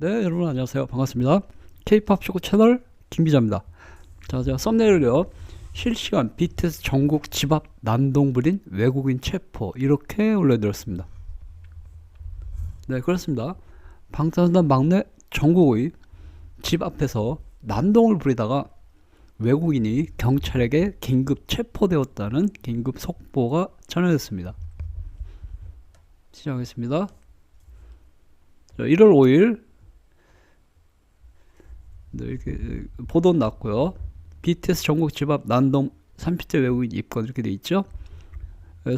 네, 여러분 안녕하세요. 반갑습니다. K-팝 쇼크 채널 김 기자입니다. 자, 제가 썸네일을요. 실시간 BTS 전국 집 앞 난동 부린 외국인 체포 이렇게 올려드렸습니다. 네, 그렇습니다. 방탄소년단 막내 정국의 집 앞에서 난동을 부리다가 외국인이 경찰에게 긴급 체포되었다는 긴급 속보가 전해졌습니다. 시작하겠습니다. 1월 5일 네, 이렇게 보도 났고요. BTS 전국 집 앞 난동 30대 외국인 입건 이렇게 돼 있죠.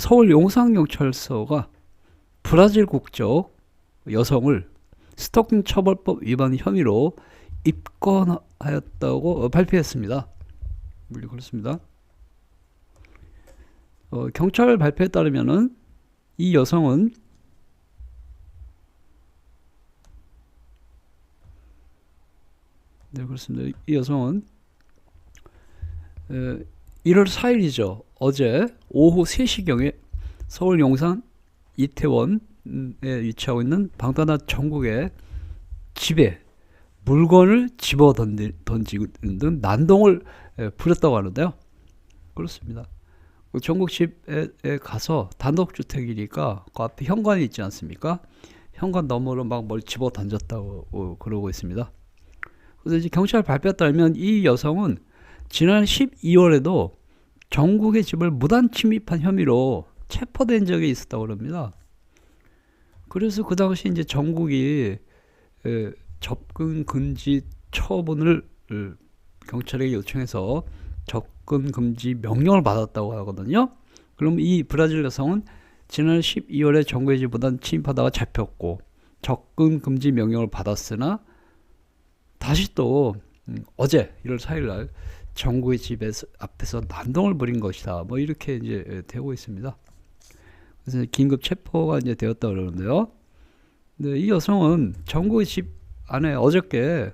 서울 용산경찰서가 브라질 국적 여성을 스토킹 처벌법 위반 혐의로 입건하였다고 발표했습니다. 그렇습니다. 경찰 발표에 따르면은 이 여성은 네, 그렇습니다. 이 여성은 1월 4일이죠. 어제 오후 3시경에 서울 용산 이태원에 위치하고 있는 방탄소년단 전국의 집에 물건을 집어 던지는 등 난동을 부렸다고 하는데요. 그렇습니다. 전국 집에 가서 단독주택이니까 그 앞에 현관이 있지 않습니까? 현관 너머로 막 뭘 집어 던졌다고 그러고 있습니다. 그래서 이제 경찰 발표에 따르면 이 여성은 지난 12월에도 전국의 집을 무단 침입한 혐의로 체포된 적이 있었다고 합니다. 그래서 그 당시 이제 전국이 접근 금지 처분을 경찰에게 요청해서 접근 금지 명령을 받았다고 하거든요. 그럼 이 브라질 여성은 지난 12월에 전국의 집 무단 침입하다가 잡혔고 접근 금지 명령을 받았으나 다시 또 어제 1월 4일 날 정구의 집에서 앞에서 난동을 부린 것이다. 뭐 이렇게 이제 되고 있습니다. 그래서 긴급 체포가 이제 되었다 그러는데요. 네, 이 여성은 정구의 집 안에 어저께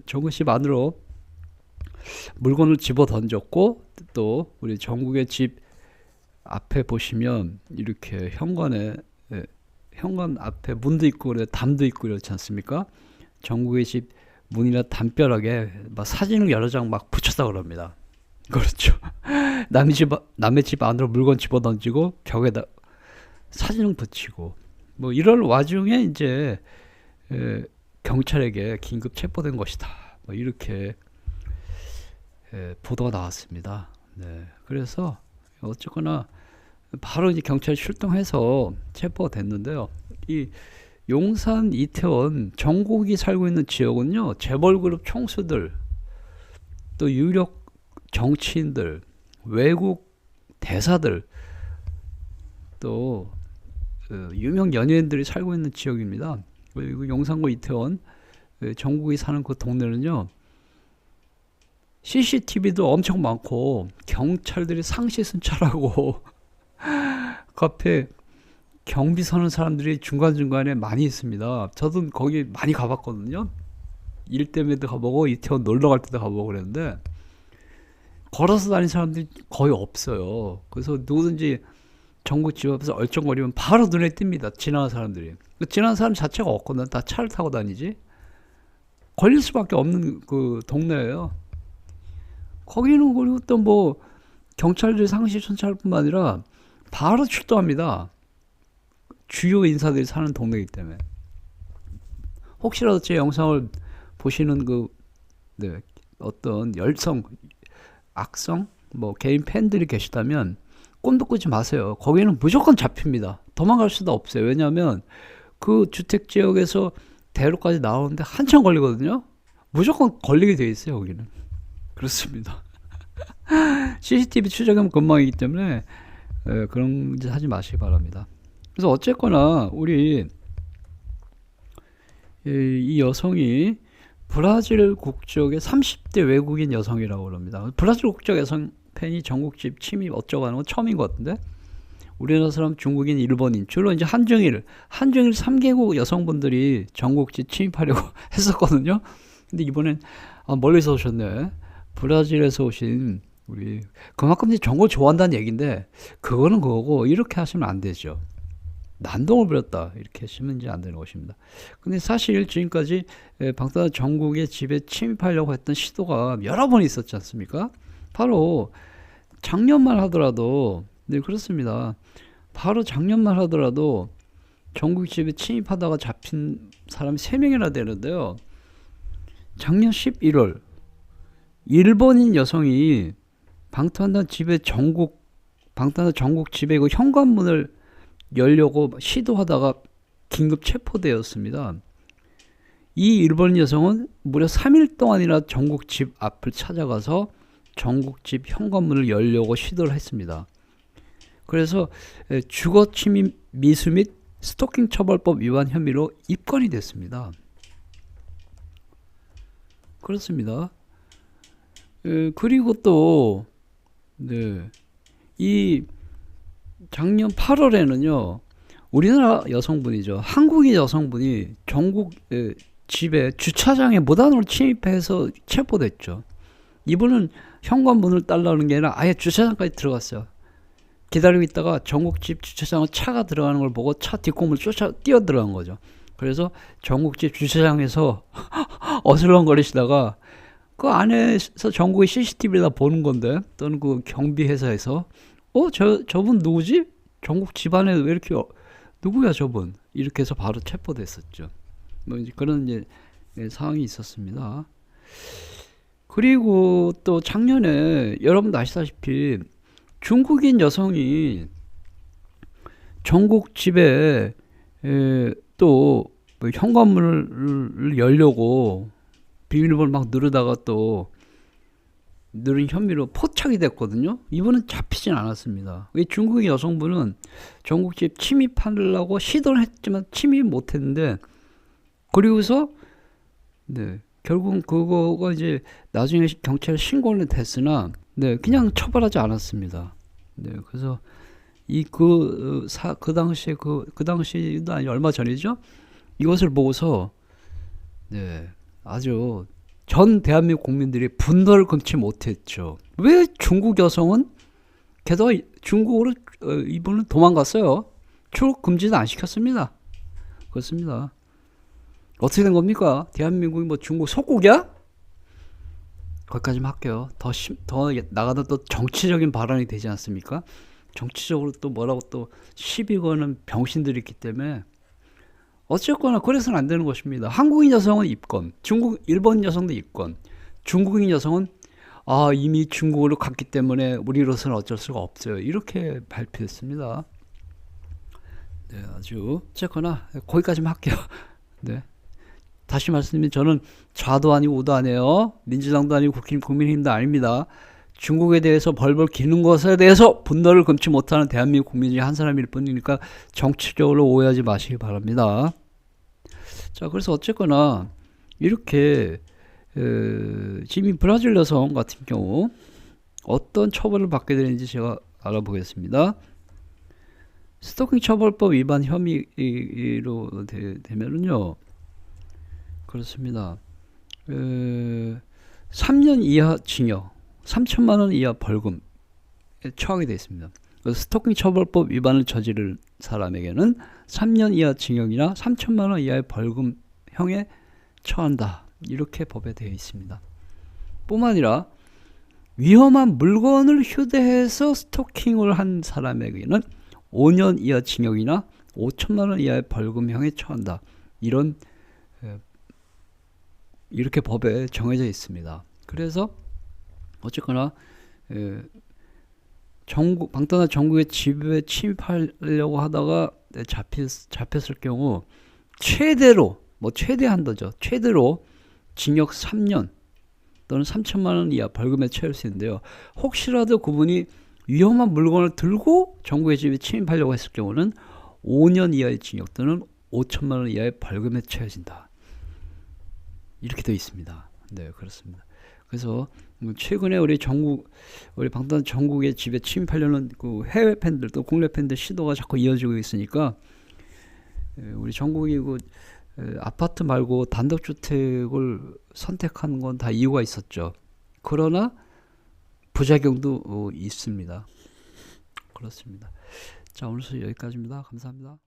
정구의 집 안으로 물건을 집어 던졌고 또 우리 정국의 집 앞에 보시면 이렇게 현관 앞에 문도 있고 담도 있고 그렇지 않습니까? 정국의 집 문이나 담벼락에 막 사진을 여러 장 막 붙였다 그럽니다. 그렇죠. 남의 집 안으로 물건 집어 던지고 벽에다 사진을 붙이고 뭐 이럴 와중에 이제 경찰에게 긴급 체포된 것이다. 뭐 이렇게 보도가 나왔습니다. 네. 그래서 어쨌거나 바로 이제 경찰이 출동해서 체포가 됐는데요. 이 용산, 이태원, 정국이 살고 있는 지역은요, 재벌그룹 총수들, 또 유력 정치인들, 외국 대사들, 또 유명 연예인들이 살고 있는 지역입니다. 그리고 용산과 이태원, 정국이 사는 그 동네는요, CCTV도 엄청 많고 경찰들이 상시 순찰하고 그 앞에 경비 서는 사람들이 중간중간에 많이 있습니다. 저도 거기 많이 가봤거든요. 일 때문에도 가보고 이태원 놀러 갈 때도 가보고 그랬는데 걸어서 다니는 사람들이 거의 없어요. 그래서 누구든지 전국 집 앞에서 얼쩡거리면 바로 눈에 띕니다. 지나가는 사람들이. 지나가는 사람 자체가 없거든. 다 차를 타고 다니지. 걸릴 수밖에 없는 그 동네예요. 거기는 그리고 또 뭐 경찰들이 상시 순찰뿐만 아니라 바로 출동합니다. 주요 인사들이 사는 동네이기 때문에. 혹시라도 제 영상을 보시는 어떤 악성 뭐 개인 팬들이 계시다면 꿈도 꾸지 마세요. 거기는 무조건 잡힙니다. 도망갈 수도 없어요. 왜냐하면 그 주택 지역에서 대로까지 나오는데 한참 걸리거든요. 무조건 걸리게 돼 있어요. 거기는. 그렇습니다. CCTV 추적하면 금방이기 때문에 그런 짓 하지 마시기 바랍니다. 그래서 어쨌거나 우리 이 여성이 브라질 국적의 30대 외국인 여성이라고 합니다. 브라질 국적 여성 팬이 전국집 침입 어쩌고 하는 건 처음인 것 같은데 우리나라 사람, 중국인, 일본인 주로 이제 한중일 3개국 여성분들이 전국집 침입하려고 했었거든요. 근데 이번엔 멀리서 오셨네. 브라질에서 오신 우리 그만큼 이제 정글 좋아한다는 얘기인데 그거는 그거고 이렇게 하시면 안 되죠. 난동을 부렸다 이렇게 하시면 이제 안 되는 것입니다. 근데 사실 지금까지 방탄 전국의 집에 침입하려고 했던 시도가 여러 번 있었지 않습니까? 바로 작년만 하더라도 네 그렇습니다. 바로 작년만 하더라도 전국 집에 침입하다가 잡힌 사람이 3명이나 되는데요. 작년 11월 일본인 여성이 방탄한 전국 집에 그 현관문을 열려고 시도하다가 긴급 체포되었습니다. 이 일본 여성은 무려 3일 동안이나 전국 집 앞을 찾아가서 전국 집 현관문을 열려고 시도를 했습니다. 그래서 주거 침입 미수 및 스토킹 처벌법 위반 혐의로 입건이 됐습니다. 그렇습니다. 그리고 또 이 작년 8월에는요 우리나라 여성분이죠, 한국인 여성분이 전국 집에 주차장에 무단으로 침입해서 체포됐죠. 이분은 현관문을 딸라는 게 아니라 아예 주차장까지 들어갔어요. 기다리고 있다가 전국집 주차장에 차가 들어가는 걸 보고 차 뒷공문을 뛰어 들어간 거죠. 그래서 전국집 주차장에서 어슬렁거리시다가 그 안에서 전국의 CCTV를 다 보는 건데, 또는 그 경비회사에서 저분 누구지? 전국 집안에 왜 이렇게 누구야 저분? 이렇게 해서 바로 체포됐었죠. 뭐 이제 그런 이제 상황이 있었습니다. 그리고 또 작년에 여러분도 아시다시피 중국인 여성이 전국 집에 또 현관문을 열려고 비밀번호를 막 누르다가 또 누른 혐의로 포착이 됐거든요. 이분은 잡히진 않았습니다. 이 중국인 여성분은 전국집 침입하려고 시도를 했지만 침입 못했는데, 그리고서 결국은 그거가 이제 나중에 경찰에 신고는 됐으나 그냥 처벌하지 않았습니다. 그래서 그 당시에 그 당시도 아니 얼마 전이죠. 이것을 보고서 아주 전 대한민국 국민들이 분노를 금치 못했죠. 왜 중국 여성은, 게다가 중국으로 이분은 도망갔어요. 출국 금지는 안 시켰습니다. 그렇습니다. 어떻게 된 겁니까? 대한민국이 뭐 중국 속국이야? 거기까지만 할게요. 더 나가다 또 정치적인 발언이 되지 않습니까? 정치적으로 또 뭐라고 또 시비 거는 병신들이 있기 때문에 어쨌거나 그래서는 안 되는 것입니다. 한국인 여성은 입건, 일본 여성도 입건, 중국인 여성은 이미 중국으로 갔기 때문에 우리로서는 어쩔 수가 없어요. 이렇게 발표했습니다. 아주 어쨌거나 거기까지만 할게요. 다시 말씀드리면 저는 좌도 아니고 우도 아니에요. 민주당도 아니고 국민의힘도 아닙니다. 중국에 대해서 벌벌 기는 것에 대해서 분노를 금치 못하는 대한민국 국민 중에 한 사람일 뿐이니까 정치적으로 오해하지 마시기 바랍니다. 자, 그래서 어쨌거나 이렇게 지금 이 브라질 여성 같은 경우 어떤 처벌을 받게 되는지 제가 알아보겠습니다. 스토킹 처벌법 위반 혐의로 되면은요, 그렇습니다. 3년 이하 징역, 3천만 원 이하 벌금에 처하게 되어 있습니다. 스토킹 처벌법 위반을 저지른 사람에게는 3년 이하 징역이나 3천만 원 이하의 벌금형에 처한다. 이렇게 법에 되어 있습니다. 뿐만 아니라 위험한 물건을 휴대해서 스토킹을 한 사람에게는 5년 이하 징역이나 5천만 원 이하의 벌금형에 처한다. 이렇게 법에 정해져 있습니다. 그래서 어쨌거나 방탄한 전국의 집에 침입하려고 하다가 잡혔을 경우 최대로 최대한도죠. 최대로 징역 3년 또는 3천만 원 이하 벌금에 처할 수 있는데요. 혹시라도 그분이 위험한 물건을 들고 전국의 집에 침입하려고 했을 경우는 5년 이하의 징역 또는 5천만 원 이하의 벌금에 처해진다. 이렇게 되어 있습니다. 그렇습니다. 그래서 최근에 우리 방탄 전국의 집에 침입하려는 그 해외 팬들 또 국내 팬들 시도가 자꾸 이어지고 있으니까 우리 전국이 아파트 말고 단독주택을 선택한 건 다 이유가 있었죠. 그러나 부작용도 있습니다. 그렇습니다. 자, 오늘 수업 여기까지입니다. 감사합니다.